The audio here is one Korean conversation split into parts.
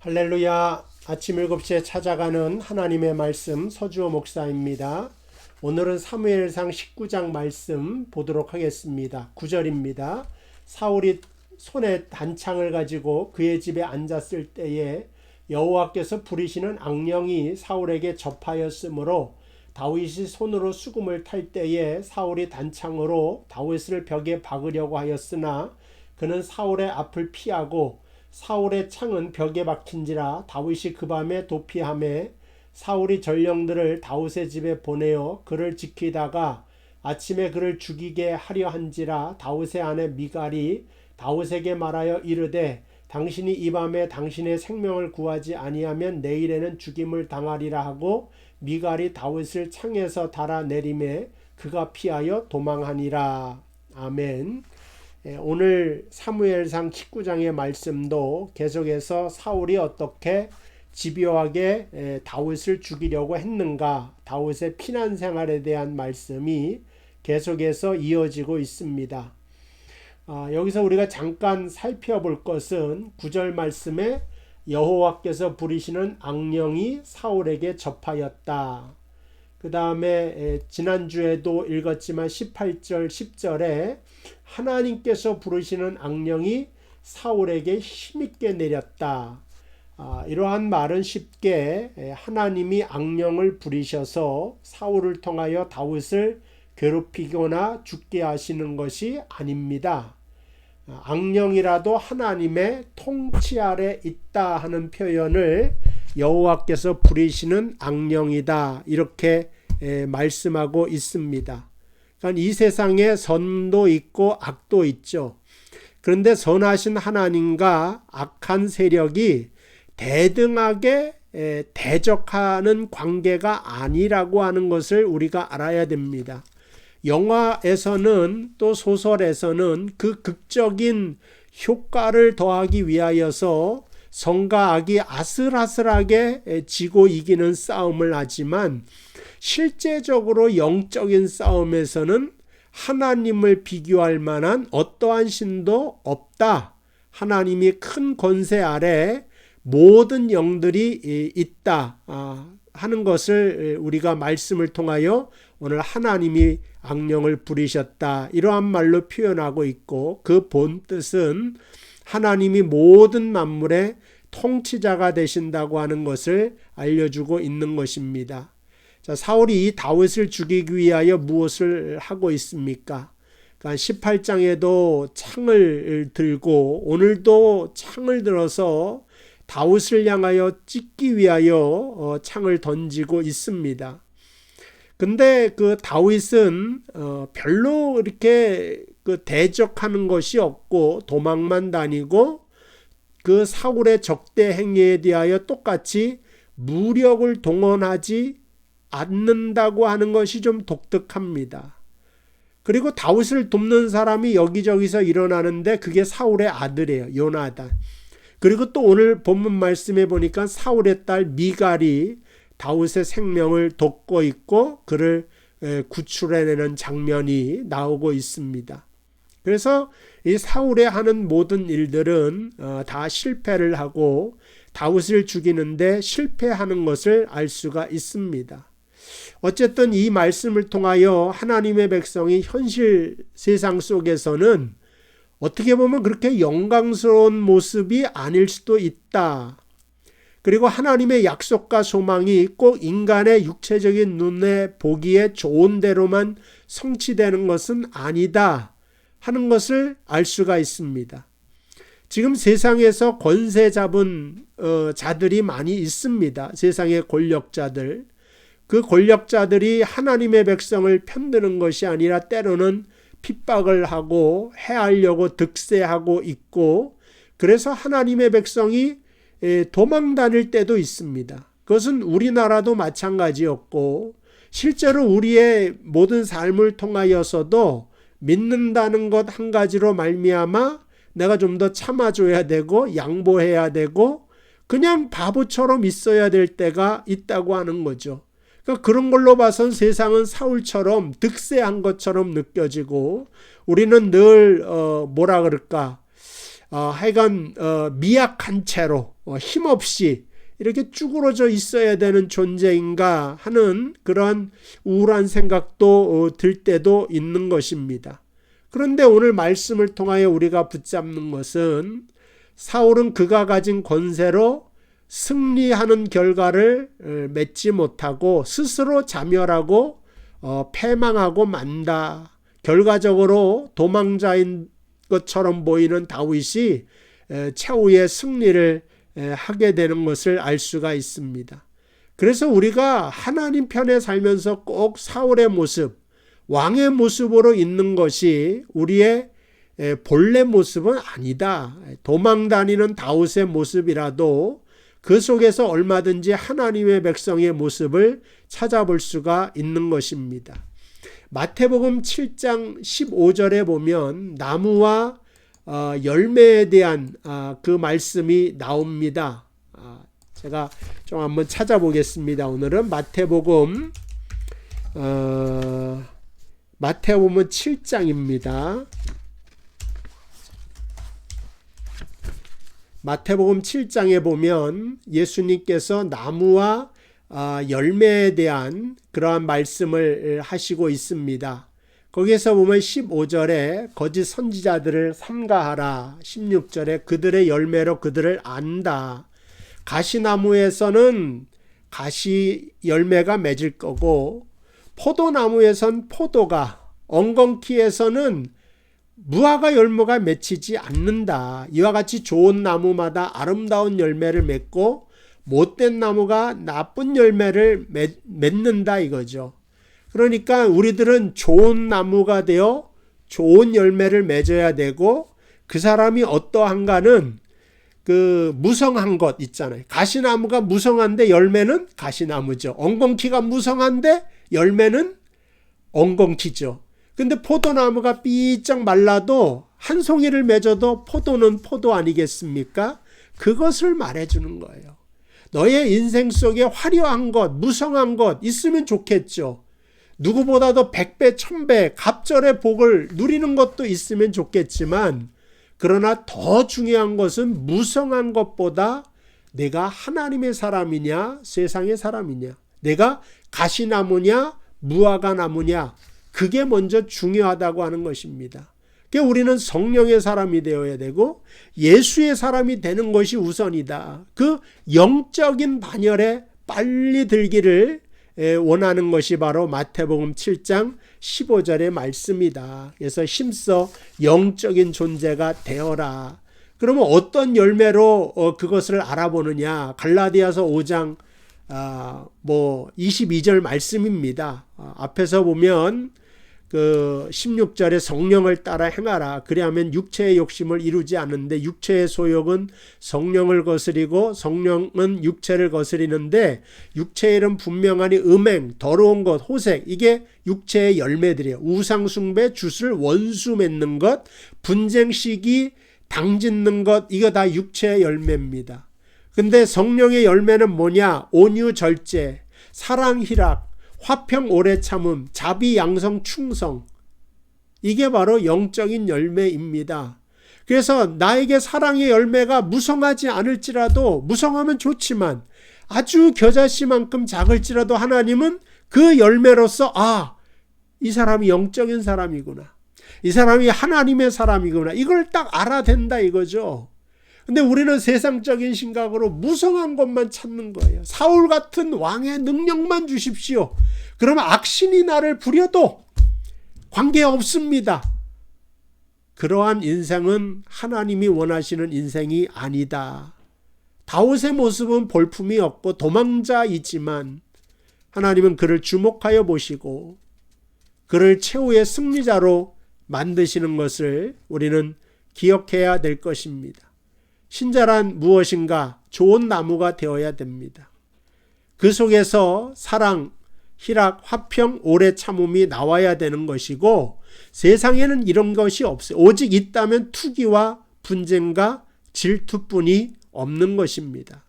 할렐루야. 아침 7시에 찾아가는 하나님의 말씀 서주호 목사입니다. 오늘은 사무엘상 19장 말씀 보도록 하겠습니다. 9절입니다. 사울이 손에 단창을 가지고 그의 집에 앉았을 때에 여호와께서 부리시는 악령이 사울에게 접하였으므로 다윗이 손으로 수금을 탈 때에 사울이 단창으로 다윗을 벽에 박으려고 하였으나 그는 사울의 앞을 피하고 사울의 창은 벽에 박힌지라 다윗이 그 밤에 도피하매 사울이 전령들을 다윗의 집에 보내어 그를 지키다가 아침에 그를 죽이게 하려 한지라 다윗의 아내 미갈이 다윗에게 말하여 이르되 당신이 이 밤에 당신의 생명을 구하지 아니하면 내일에는 죽임을 당하리라 하고 미갈이 다윗을 창에서 달아내리매 그가 피하여 도망하니라. 아멘. 오늘 사무엘상 19장의 말씀도 계속해서 사울이 어떻게 집요하게 다윗을 죽이려고 했는가, 다윗의 피난 생활에 대한 말씀이 계속해서 이어지고 있습니다. 여기서 우리가 잠깐 살펴볼 것은 9절 말씀에 여호와께서 부리시는 악령이 사울에게 접하였다. 그 다음에 지난주에도 읽었지만 18절 10절에 하나님께서 부르시는 악령이 사울에게 힘있게 내렸다. 이러한 말은 쉽게 하나님이 악령을 부리셔서 사울을 통하여 다윗을 괴롭히거나 죽게 하시는 것이 아닙니다. 악령이라도 하나님의 통치 아래 있다 하는 표현을 여호와께서 부리시는 악령이다 이렇게 말씀하고 있습니다. 그러니까 이 세상에 선도 있고 악도 있죠. 그런데 선하신 하나님과 악한 세력이 대등하게 대적하는 관계가 아니라고 하는 것을 우리가 알아야 됩니다. 영화에서는 또 소설에서는 그 극적인 효과를 더하기 위하여서 선과 악이 아슬아슬하게 지고 이기는 싸움을 하지만 실제적으로 영적인 싸움에서는 하나님을 비교할 만한 어떠한 신도 없다. 하나님이 큰 권세 아래 모든 영들이 있다 하는 것을 우리가 말씀을 통하여 오늘 하나님이 악령을 부리셨다 이러한 말로 표현하고 있고, 그 본뜻은 하나님이 모든 만물의 통치자가 되신다고 하는 것을 알려주고 있는 것입니다. 자, 사울이 이 다윗을 죽이기 위하여 무엇을 하고 있습니까? 그러니까 18장에도 창을 들고 오늘도 창을 들어서 다윗을 향하여 찢기 위하여 창을 던지고 있습니다. 근데 그 다윗은 별로 이렇게 대적하는 것이 없고 도망만 다니고 그 사울의 적대 행위에 대하여 똑같이 무력을 동원하지 않는다고 하는 것이 좀 독특합니다. 그리고 다윗을 돕는 사람이 여기저기서 일어나는데 그게 사울의 아들이에요. 요나단. 그리고 또 오늘 본문 말씀에 보니까 사울의 딸 미갈이 다윗의 생명을 돕고 있고 그를 구출해내는 장면이 나오고 있습니다. 그래서 이 사울의 하는 모든 일들은 다 실패를 하고 다윗을 죽이는데 실패하는 것을 알 수가 있습니다. 어쨌든 이 말씀을 통하여 하나님의 백성이 현실 세상 속에서는 어떻게 보면 그렇게 영광스러운 모습이 아닐 수도 있다. 그리고 하나님의 약속과 소망이 꼭 인간의 육체적인 눈에 보기에 좋은 대로만 성취되는 것은 아니다 하는 것을 알 수가 있습니다. 지금 세상에서 권세 잡은 자들이 많이 있습니다. 세상의 권력자들. 그 권력자들이 하나님의 백성을 편드는 것이 아니라 때로는 핍박을 하고 해하려고 득세하고 있고, 그래서 하나님의 백성이 도망 다닐 때도 있습니다. 그것은 우리나라도 마찬가지였고 실제로 우리의 모든 삶을 통하여서도 믿는다는 것 한 가지로 말미암아 내가 좀 더 참아줘야 되고 양보해야 되고 그냥 바보처럼 있어야 될 때가 있다고 하는 거죠. 그러니까 그런 걸로 봐선 세상은 사울처럼 득세한 것처럼 느껴지고 우리는 늘 뭐라 그럴까 하여간 미약한 채로 힘없이 이렇게 쭈그러져 있어야 되는 존재인가 하는 그런 우울한 생각도 들 때도 있는 것입니다. 그런데 오늘 말씀을 통하여 우리가 붙잡는 것은 사울은 그가 가진 권세로 승리하는 결과를 맺지 못하고 스스로 자멸하고 패망하고 만다. 결과적으로 도망자인 것처럼 보이는 다윗이 최후의 승리를 하게 되는 것을 알 수가 있습니다. 그래서 우리가 하나님 편에 살면서 꼭 사울의 모습, 왕의 모습으로 있는 것이 우리의 본래 모습은 아니다. 도망 다니는 다윗의 모습이라도 그 속에서 얼마든지 하나님의 백성의 모습을 찾아볼 수가 있는 것입니다. 마태복음 7장 15절에 보면 나무와 열매에 대한 그 말씀이 나옵니다. 제가 좀 한번 찾아보겠습니다. 오늘은 마태복음 7장입니다. 마태복음 7장에 보면 예수님께서 나무와 열매에 대한 그러한 말씀을 하시고 있습니다. 거기에서 보면 15절에 거짓 선지자들을 삼가하라. 16절에 그들의 열매로 그들을 안다. 가시나무에서는 가시 열매가 맺을 거고 포도나무에선 포도가, 엉겅퀴에서는 무화과 열매가 맺히지 않는다. 이와 같이 좋은 나무마다 아름다운 열매를 맺고 못된 나무가 나쁜 열매를 맺는다 이거죠. 그러니까 우리들은 좋은 나무가 되어 좋은 열매를 맺어야 되고 그 사람이 어떠한가는 그 무성한 것 있잖아요. 가시나무가 무성한데 열매는 가시나무죠. 엉겅퀴가 무성한데 열매는 엉겅퀴죠. 근데 포도나무가 삐쩍 말라도 한 송이를 맺어도 포도는 포도 아니겠습니까? 그것을 말해주는 거예요. 너의 인생 속에 화려한 것, 무성한 것 있으면 좋겠죠. 누구보다도 100배, 1000배 갑절의 복을 누리는 것도 있으면 좋겠지만 그러나 더 중요한 것은 무성한 것보다 내가 하나님의 사람이냐 세상의 사람이냐, 내가 가시나무냐 무화과 나무냐, 그게 먼저 중요하다고 하는 것입니다. 그러니까 우리는 성령의 사람이 되어야 되고 예수의 사람이 되는 것이 우선이다. 그 영적인 반열에 빨리 들기를 원하는 것이 바로 마태복음 7장 15절의 말씀이다. 그래서 힘써 영적인 존재가 되어라. 그러면 어떤 열매로 그것을 알아보느냐? 갈라디아서 5장 22절 말씀입니다. 앞에서 보면 그 16절에 성령을 따라 행하라. 그리하면 육체의 욕심을 이루지 않는데 육체의 소욕은 성령을 거스리고 성령은 육체를 거스리는데 육체의 일은 분명하니 음행, 더러운 것, 호색, 이게 육체의 열매들이에요. 우상숭배, 주술, 원수 맺는 것, 분쟁, 시기, 당짓는 것, 이거 다 육체의 열매입니다. 근데 성령의 열매는 뭐냐? 온유, 절제, 사랑, 희락, 화평, 오래 참음, 자비, 양성, 충성. 이게 바로 영적인 열매입니다. 그래서 나에게 사랑의 열매가 무성하지 않을지라도, 무성하면 좋지만 아주 겨자씨만큼 작을지라도 하나님은 그 열매로서 이 사람이 영적인 사람이구나, 이 사람이 하나님의 사람이구나, 이걸 딱 알아댄다 이거죠. 근데 우리는 세상적인 생각으로 무성한 것만 찾는 거예요. 사울 같은 왕의 능력만 주십시오. 그러면 악신이 나를 부려도 관계없습니다. 그러한 인생은 하나님이 원하시는 인생이 아니다. 다윗의 모습은 볼품이 없고 도망자이지만 하나님은 그를 주목하여 보시고 그를 최후의 승리자로 만드시는 것을 우리는 기억해야 될 것입니다. 신자란 무엇인가? 좋은 나무가 되어야 됩니다. 그 속에서 사랑, 희락, 화평, 오래 참음이 나와야 되는 것이고 세상에는 이런 것이 없어요. 오직 있다면 투기와 분쟁과 질투뿐이 없는 것입니다.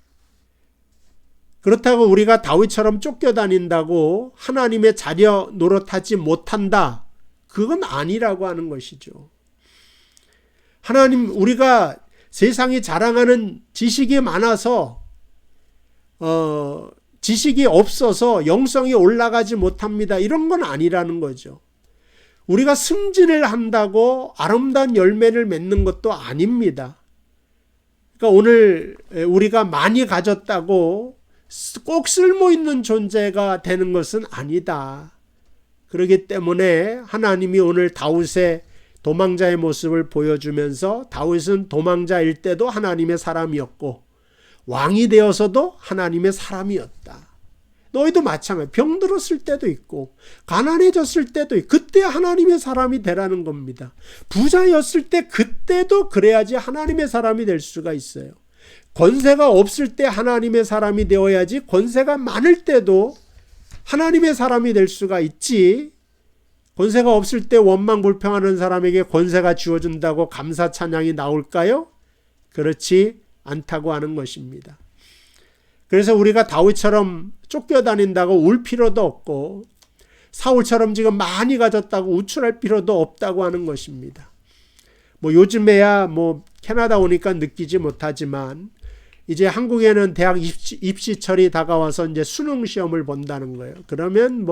그렇다고 우리가 다윗처럼 쫓겨다닌다고 하나님의 자녀 노릇하지 못한다, 그건 아니라고 하는 것이죠. 하나님, 우리가 세상이 자랑하는 지식이 많아서 지식이 없어서 영성이 올라가지 못합니다. 이런 건 아니라는 거죠. 우리가 승진을 한다고 아름다운 열매를 맺는 것도 아닙니다. 그러니까 오늘 우리가 많이 가졌다고 꼭 쓸모있는 존재가 되는 것은 아니다. 그렇기 때문에 하나님이 오늘 다윗의 도망자의 모습을 보여주면서 다윗은 도망자일 때도 하나님의 사람이었고 왕이 되어서도 하나님의 사람이었다. 너희도 마찬가지. 병들었을 때도 있고 가난해졌을 때도 있고 그때 하나님의 사람이 되라는 겁니다. 부자였을 때 그때도 그래야지 하나님의 사람이 될 수가 있어요. 권세가 없을 때 하나님의 사람이 되어야지 권세가 많을 때도 하나님의 사람이 될 수가 있지. 권세가 없을 때 원망 불평하는 사람에게 권세가 주어진다고 감사 찬양이 나올까요? 그렇지 않다고 하는 것입니다. 그래서 우리가 다윗처럼 쫓겨다닌다고 울 필요도 없고 사울처럼 지금 많이 가졌다고 우쭐할 필요도 없다고 하는 것입니다. 요즘에야 캐나다 오니까 느끼지 못하지만 이제 한국에는 대학 입시철이 다가와서 이제 수능 시험을 본다는 거예요. 그러면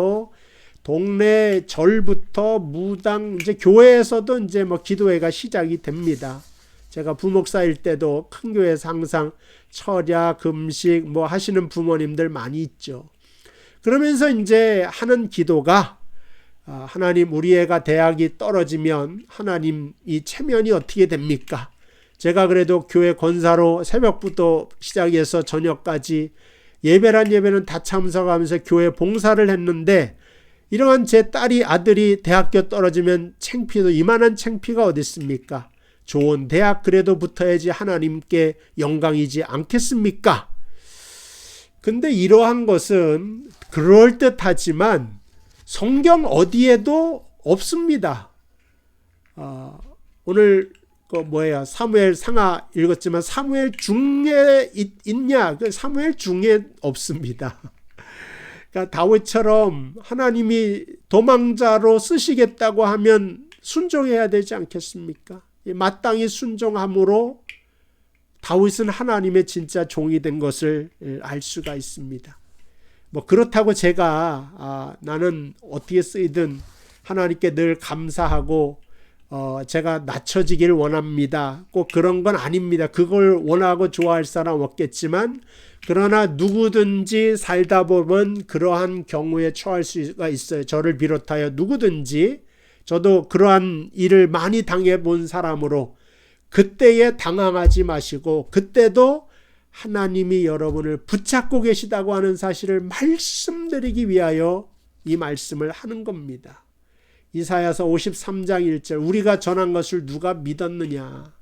동네 절부터 무당 이제 교회에서도 이제 기도회가 시작이 됩니다. 제가 부목사일 때도 큰 교회에서 항상 철야, 금식 하시는 부모님들 많이 있죠. 그러면서 이제 하는 기도가 하나님 우리 애가 대학이 떨어지면 하나님 이 체면이 어떻게 됩니까? 제가 그래도 교회 권사로 새벽부터 시작해서 저녁까지 예배란 예배는 다 참석하면서 교회 봉사를 했는데 이러한 제 딸이 아들이 대학교 떨어지면 창피도 이만한 창피가 어디 있습니까? 좋은 대학 그래도 붙어야지 하나님께 영광이지 않겠습니까? 근데 이러한 것은 그럴듯하지만 성경 어디에도 없습니다. 오늘 사무엘 상하 읽었지만 사무엘 중에 있냐? 사무엘 중에 없습니다. 그러니까 다윗처럼 하나님이 도망자로 쓰시겠다고 하면 순종해야 되지 않겠습니까? 마땅히 순종함으로 다윗은 하나님의 진짜 종이 된 것을 알 수가 있습니다. 그렇다고 제가 나는 어떻게 쓰이든 하나님께 늘 감사하고 제가 낮춰지길 원합니다. 꼭 그런 건 아닙니다. 그걸 원하고 좋아할 사람 없겠지만 그러나 누구든지 살다 보면 그러한 경우에 처할 수가 있어요. 저를 비롯하여 누구든지 저도 그러한 일을 많이 당해본 사람으로 그때에 당황하지 마시고 그때도 하나님이 여러분을 붙잡고 계시다고 하는 사실을 말씀드리기 위하여 이 말씀을 하는 겁니다. 이사야서 53장 1절 우리가 전한 것을 누가 믿었느냐.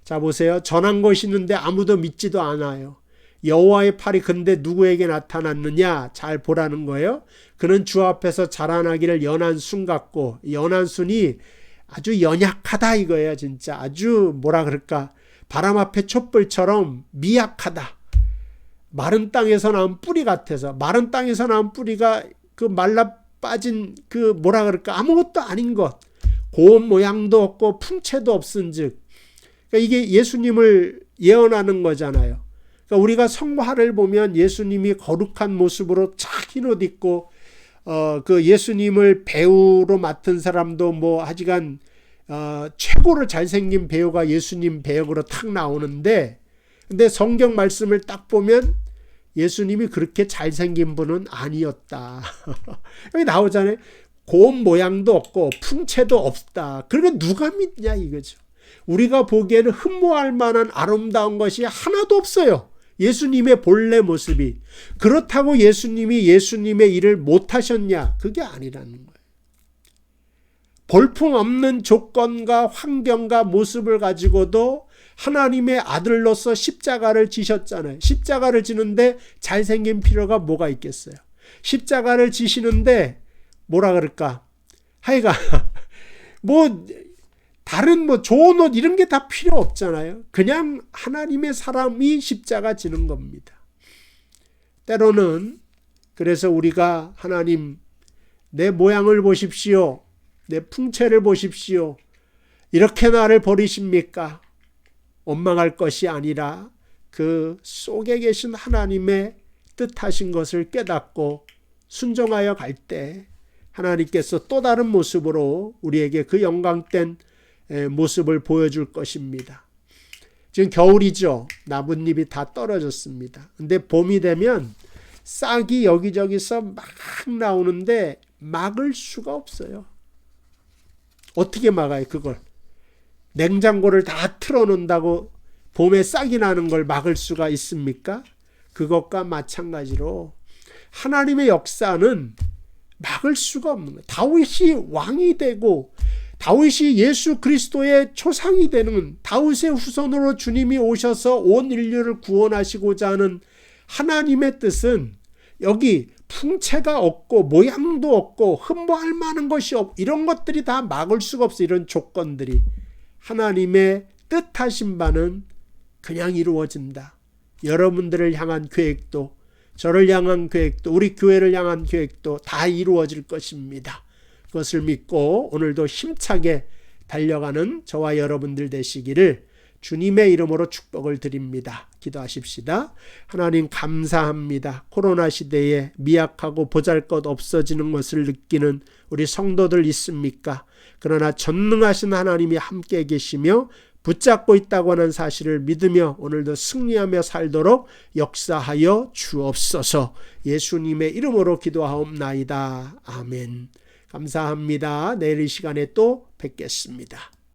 자 보세요. 전한 것이 있는데 아무도 믿지도 않아요. 여호와의 팔이 근데 누구에게 나타났느냐. 잘 보라는 거예요. 그는 주 앞에서 자라나기를 연한 순 같고 연한 순이 아주 연약하다 이거예요. 진짜 아주 바람 앞에 촛불처럼 미약하다. 마른 땅에서 나온 뿌리 같아서 마른 땅에서 나온 뿌리가 말라 빠진 아무것도 아닌 것 고운 모양도 없고 풍채도 없은즉 그러니까 이게 예수님을 예언하는 거잖아요. 그러니까 우리가 성화를 보면 예수님이 거룩한 모습으로 착 흰옷 입고 그 예수님을 배우로 맡은 사람도 하지간 최고로 잘생긴 배우가 예수님 배역으로 탁 나오는데 근데 성경 말씀을 딱 보면 예수님이 그렇게 잘생긴 분은 아니었다. 여기 나오잖아요. 고운 모양도 없고 풍채도 없다. 그러니까 누가 믿냐 이거죠. 우리가 보기에는 흠모할 만한 아름다운 것이 하나도 없어요. 예수님의 본래 모습이. 그렇다고 예수님이 예수님의 일을 못하셨냐? 그게 아니라는 거예요. 볼품없는 조건과 환경과 모습을 가지고도 하나님의 아들로서 십자가를 지셨잖아요. 십자가를 지는데 잘생긴 필요가 뭐가 있겠어요. 십자가를 지시는데 하여간 다른 좋은 옷 이런 게 다 필요 없잖아요. 그냥 하나님의 사람이 십자가 지는 겁니다. 때로는 그래서 우리가 하나님 내 모양을 보십시오. 내 풍채를 보십시오. 이렇게 나를 버리십니까? 원망할 것이 아니라 그 속에 계신 하나님의 뜻하신 것을 깨닫고 순종하여 갈 때 하나님께서 또 다른 모습으로 우리에게 그 영광된 모습을 보여줄 것입니다. 지금 겨울이죠. 나뭇잎이 다 떨어졌습니다. 근데 봄이 되면 싹이 여기저기서 막 나오는데 막을 수가 없어요. 어떻게 막아요, 그걸? 냉장고를 다 틀어놓는다고 봄에 싹이 나는 걸 막을 수가 있습니까? 그것과 마찬가지로 하나님의 역사는 막을 수가 없는 거예요. 다윗이 왕이 되고 다윗이 예수 그리스도의 초상이 되는, 다윗의 후손으로 주님이 오셔서 온 인류를 구원하시고자 하는 하나님의 뜻은 여기 풍채가 없고 모양도 없고 흠모할 만한 것이 없고 이런 것들이 다 막을 수가 없어요. 이런 조건들이. 하나님의 뜻하신 바는 그냥 이루어진다. 여러분들을 향한 계획도, 저를 향한 계획도, 우리 교회를 향한 계획도 다 이루어질 것입니다. 그것을 믿고 오늘도 힘차게 달려가는 저와 여러분들 되시기를 주님의 이름으로 축복을 드립니다. 기도하십시다. 하나님 감사합니다. 코로나 시대에 미약하고 보잘것 없어지는 것을 느끼는 우리 성도들 있습니까? 그러나 전능하신 하나님이 함께 계시며 붙잡고 있다고 하는 사실을 믿으며 오늘도 승리하며 살도록 역사하여 주옵소서. 예수님의 이름으로 기도하옵나이다. 아멘. 감사합니다. 내일 이 시간에 또 뵙겠습니다.